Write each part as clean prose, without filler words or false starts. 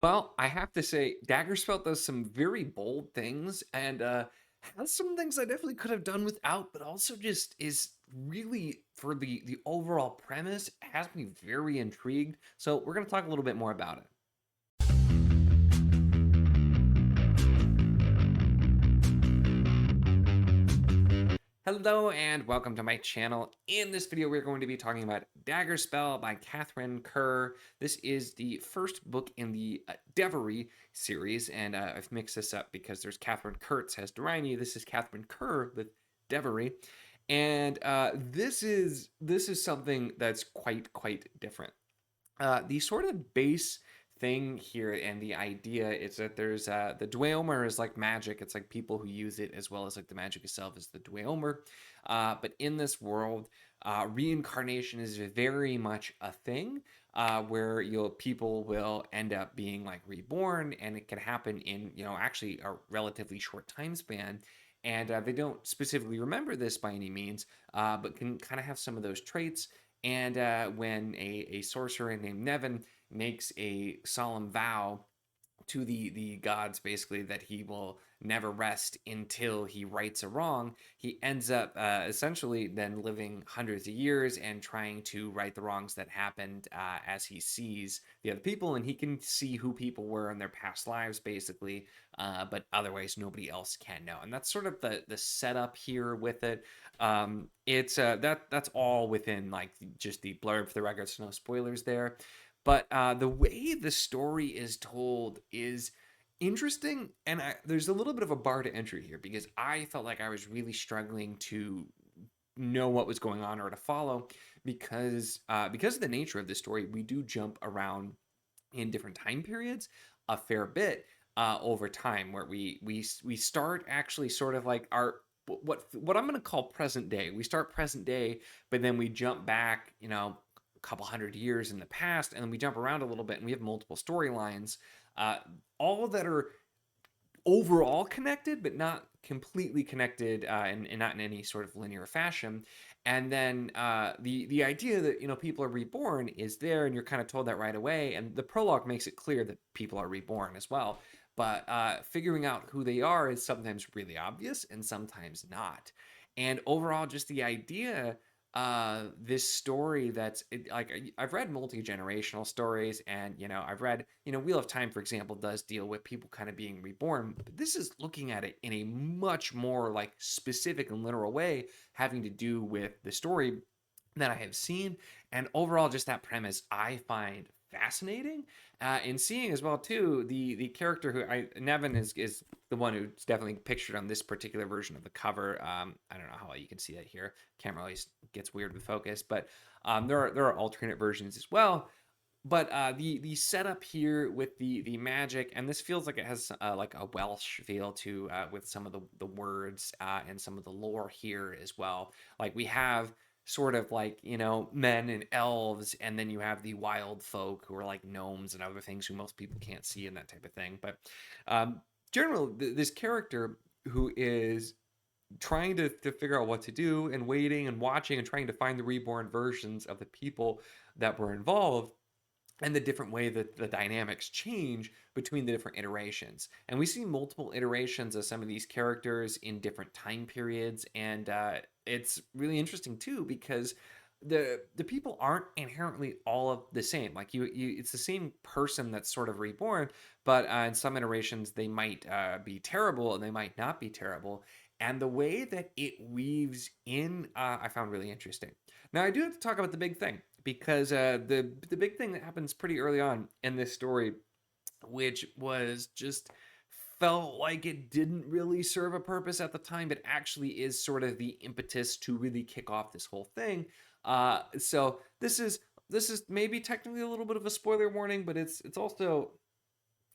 Well, I have to say, Daggerspell does some very bold things and has some things I definitely could have done without, but also just is really for the overall premise has me very intrigued. So we're gonna talk a little bit more about it. Hello and welcome to my channel. In this video, we're going to be talking about Daggerspell by Katherine Kerr. This is the first book in the Devery series, and I've mixed this up because there's Catherine Kurtz has Deryni. This is Katherine Kerr with Devery, and this is something that's quite different. The sort of base thing here and the idea is that there's the Dweomer is like magic. It's like people who use it as well as like the magic itself is the Dweomer. But in this world, reincarnation is very much a thing where people will end up being like reborn, and it can happen in actually a relatively short time span. And they don't specifically remember this by any means, but can kind of have some of those traits. And when a sorcerer named Nevin makes a solemn vow to the gods, basically, that he will never rest until he rights a wrong, he ends up essentially then living hundreds of years and trying to right the wrongs that happened as he sees the other people, and he can see who people were in their past lives, basically, but otherwise nobody else can know. And that's sort of the setup here with it. It's that's all within like just the blurb for the record, so no spoilers there. But the way the story is told is interesting, and there's a little bit of a bar to entry here because I felt like I was really struggling to know what was going on or to follow because of the nature of the story. We do jump around in different time periods a fair bit over time, where we start actually sort of like our what I'm going to call present day. We start present day, but then we jump back, a couple hundred years in the past, and then we jump around a little bit, and we have multiple storylines, uh, all that are overall connected, but not completely connected, and not in any sort of linear fashion. And then the idea that people are reborn is there, and you're kind of told that right away. And the prologue makes it clear that people are reborn as well. But figuring out who they are is sometimes really obvious and sometimes not. And overall, just the idea this story like I've read multi-generational stories, and I've read Wheel of Time, for example, does deal with people kind of being reborn, but this is looking at it in a much more like specific and literal way, having to do with the story that I have seen. And overall, just that premise I find fascinating, and seeing as well too the character who Nevin is the one who's definitely pictured on this particular version of the cover. I don't know how well you can see that here. Camera always gets weird with focus, but there are alternate versions as well. But the setup here with the magic, and this feels like it has like a Welsh feel to with some of the words and some of the lore here as well. Like we have sort of like men and elves, and then you have the wild folk who are like gnomes and other things who most people can't see, and that type of thing. But um, generally, this character who is trying to figure out what to do and waiting and watching and trying to find the reborn versions of the people that were involved, and the different way that the dynamics change between the different iterations. And we see multiple iterations of some of these characters in different time periods, and it's really interesting too because the people aren't inherently all of the same. Like it's the same person that's sort of reborn, but in some iterations they might be terrible and they might not be terrible. And the way that it weaves in, I found really interesting. Now I do have to talk about the big thing because the big thing that happens pretty early on in this story, which was just felt like it didn't really serve a purpose at the time, but actually is sort of the impetus to really kick off this whole thing. So this is maybe technically a little bit of a spoiler warning, but it's also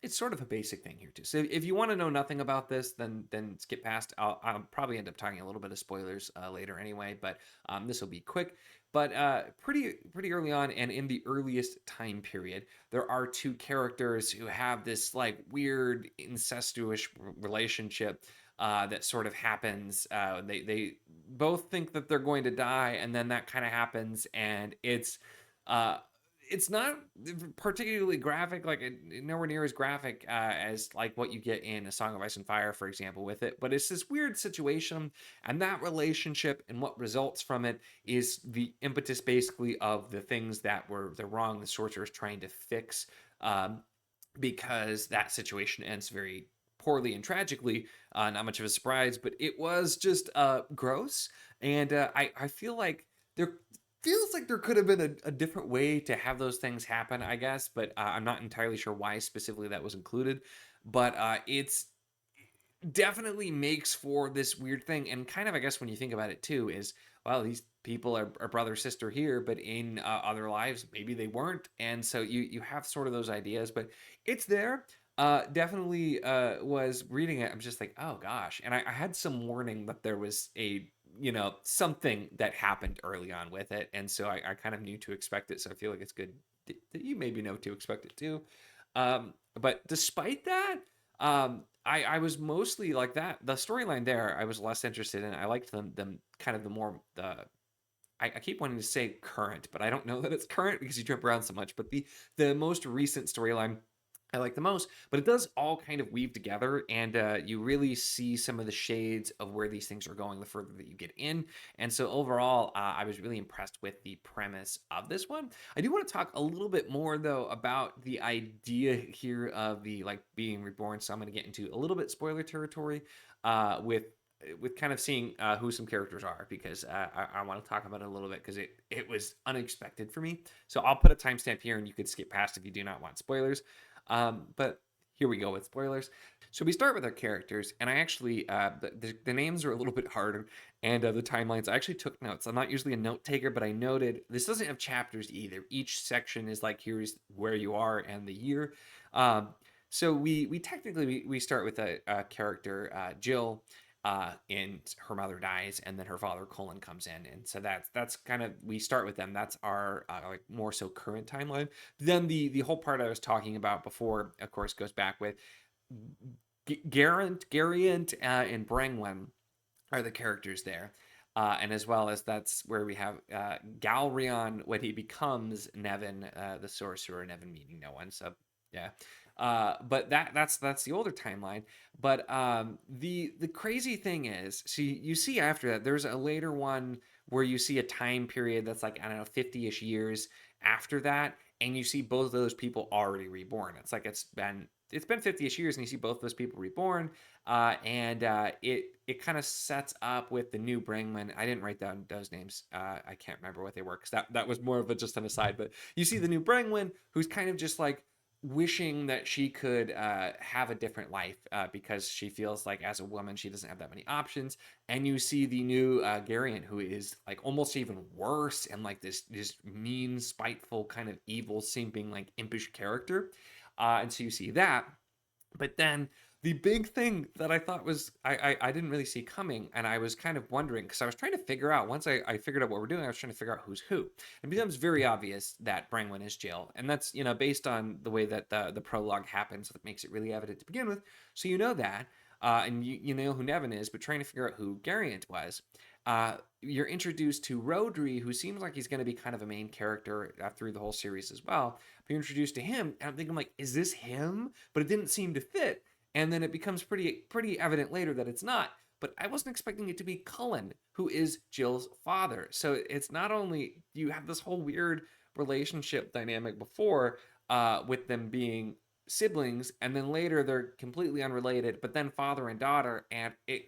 it's sort of a basic thing here too. So if you want to know nothing about this, then skip past. I'll probably end up talking a little bit of spoilers later anyway, but this will be quick. But pretty early on, and in the earliest time period, there are two characters who have this like weird incestuous relationship that sort of happens. They both think that they're going to die, and then that kind of happens, and uh, it's not particularly graphic, like nowhere near as graphic as like what you get in A Song of Ice and Fire, for example, with it. But it's this weird situation, and that relationship and what results from it is the impetus, basically, of the things that were the wrong the sorcerer is trying to fix. Um, because that situation ends very poorly and tragically. Not much of a surprise, but it was just gross. And I feel like there feels like there could have been a different way to have those things happen, I guess, but I'm not entirely sure why specifically that was included. But it's definitely makes for this weird thing. And kind of, I guess, when you think about it too, is well, these people are brother sister here, but in other lives maybe they weren't, and so you have sort of those ideas, but it's there. Definitely was reading it, I'm just like, oh gosh. And I had some warning that there was a, something that happened early on with it, and so I kind of knew to expect it, so I feel like it's good that you maybe know to expect it too. But despite that, I was mostly like that. The storyline there, I was less interested in. I liked them kind of the more the. I keep wanting to say current, but I don't know that it's current because you jump around so much. But the most recent storyline I like the most, but it does all kind of weave together, and you really see some of the shades of where these things are going the further that you get in. And so overall, I was really impressed with the premise of this one. I do want to talk a little bit more though about the idea here of the like being reborn. So I'm going to get into a little bit spoiler territory with kind of seeing who some characters are, because I want to talk about it a little bit because it was unexpected for me. So I'll put a timestamp here, and you could skip past if you do not want spoilers. But here we go with spoilers. So we start with our characters, and I actually the names are a little bit harder, and the timelines. I actually took notes. I'm not usually a note taker, but I noted this doesn't have chapters either. Each section is like, here's where you are and the year. Um, so we technically we start with a character, Jill. And her mother dies, and then her father Colin comes in, and so that's kind of, we start with them. That's our like more so current timeline. Then the whole part I was talking about before, of course, goes back with Garant, and Brangwen are the characters there. And as well as that's where we have Galrion when he becomes Nevin, the sorcerer. Nevin meaning no one. So yeah. But that's the older timeline. But the crazy thing is, see, you see after that, there's a later one where you see a time period that's like, I don't know, 50-ish years after that, and you see both of those people already reborn. It's like it's been 50-ish years, and you see both those people reborn. And it kind of sets up with the new Brangman. I didn't write down those names. I can't remember what they were, because that was more of a just an aside. But you see the new Brangman, who's kind of just like wishing that she could have a different life, because she feels like as a woman she doesn't have that many options. And you see the new Garion, who is like almost even worse, and like this mean, spiteful, kind of evil, seeming like impish character. And so you see that. But then the big thing that I thought was I didn't really see coming, and I was kind of wondering, because I was trying to figure out, once I figured out what we're doing, I was trying to figure out who's who. It becomes very obvious that Brangwen is Jill, and that's, based on the way that the prologue happens, that makes it really evident to begin with. So you know that, and you know who Nevin is, but trying to figure out who Gariant was. You're introduced to Rodri, who seems like he's going to be kind of a main character through the whole series as well. But you're introduced to him, and I'm thinking, like, is this him? But it didn't seem to fit. And then it becomes pretty evident later that it's not. But I wasn't expecting it to be Cullen, who is Jill's father. So it's not only you have this whole weird relationship dynamic before, with them being siblings, and then later they're completely unrelated, but then father and daughter, and it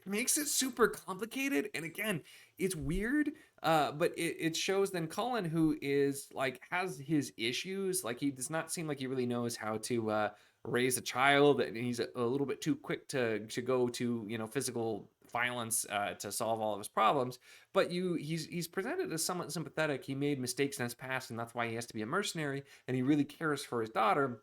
makes it super complicated. And again, it's weird, but it shows then Colin, who is like, has his issues. Like, he does not seem like he really knows how to raise a child, and he's a little bit too quick to go to, physical violence to solve all of his problems. But he's presented as somewhat sympathetic. He made mistakes in his past, and that's why he has to be a mercenary, and he really cares for his daughter,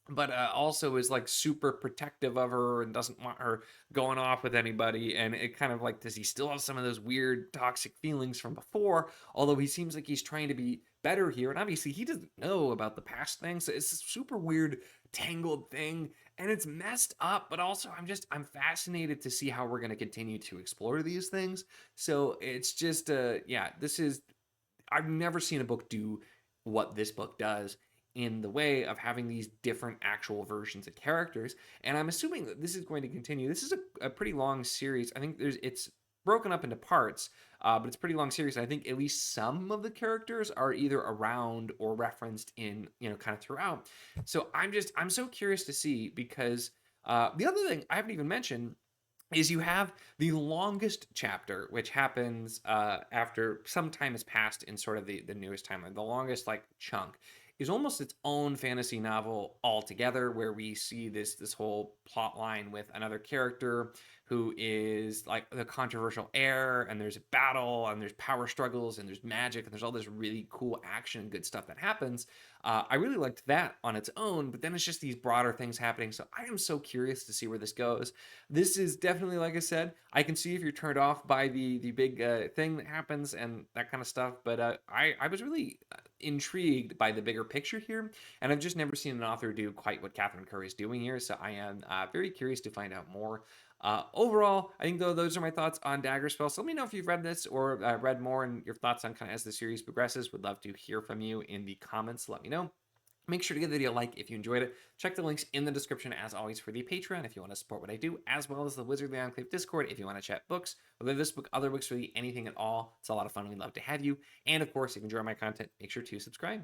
but also is like super protective of her and doesn't want her going off with anybody. And it kind of like, does he still have some of those weird toxic feelings from before? Although he seems like he's trying to be better here, and obviously he doesn't know about the past thing. So it's this super weird, tangled thing, and it's messed up. But also, I'm fascinated to see how we're going to continue to explore these things. So it's just yeah, this is, I've never seen a book do what this book does in the way of having these different actual versions of characters. And I'm assuming that this is going to continue. This is a pretty long series. I think it's broken up into parts, but it's a pretty long series. I think at least some of the characters are either around or referenced in, kind of throughout. So I'm so curious to see, because the other thing I haven't even mentioned is you have the longest chapter, which happens after some time has passed in sort of the newest timeline. The longest like chunk is almost its own fantasy novel altogether, where we see this whole plot line with another character who is like the controversial heir, and there's a battle, and there's power struggles, and there's magic, and there's all this really cool action and good stuff that happens. I really liked that on its own, but then it's just these broader things happening. So I am so curious to see where this goes. This is definitely, like I said, I can see if you're turned off by the big thing that happens and that kind of stuff. But I was really intrigued by the bigger picture here, and I've just never seen an author do quite what Katherine Kerr is doing here. So I am very curious to find out more. Overall, I think, though, those are my thoughts on Daggerspell. So let me know if you've read this or read more, and your thoughts on kind of as the series progresses. Would love to hear from you in the comments. Let me know. Make sure to give the video a like if you enjoyed it. Check the links in the description, as always, for the Patreon if you want to support what I do, as well as the Wizardly Enclave Discord if you want to chat books, whether this book, other books, really anything at all. It's a lot of fun. We'd love to have you. And of course, if you enjoy my content, make sure to subscribe.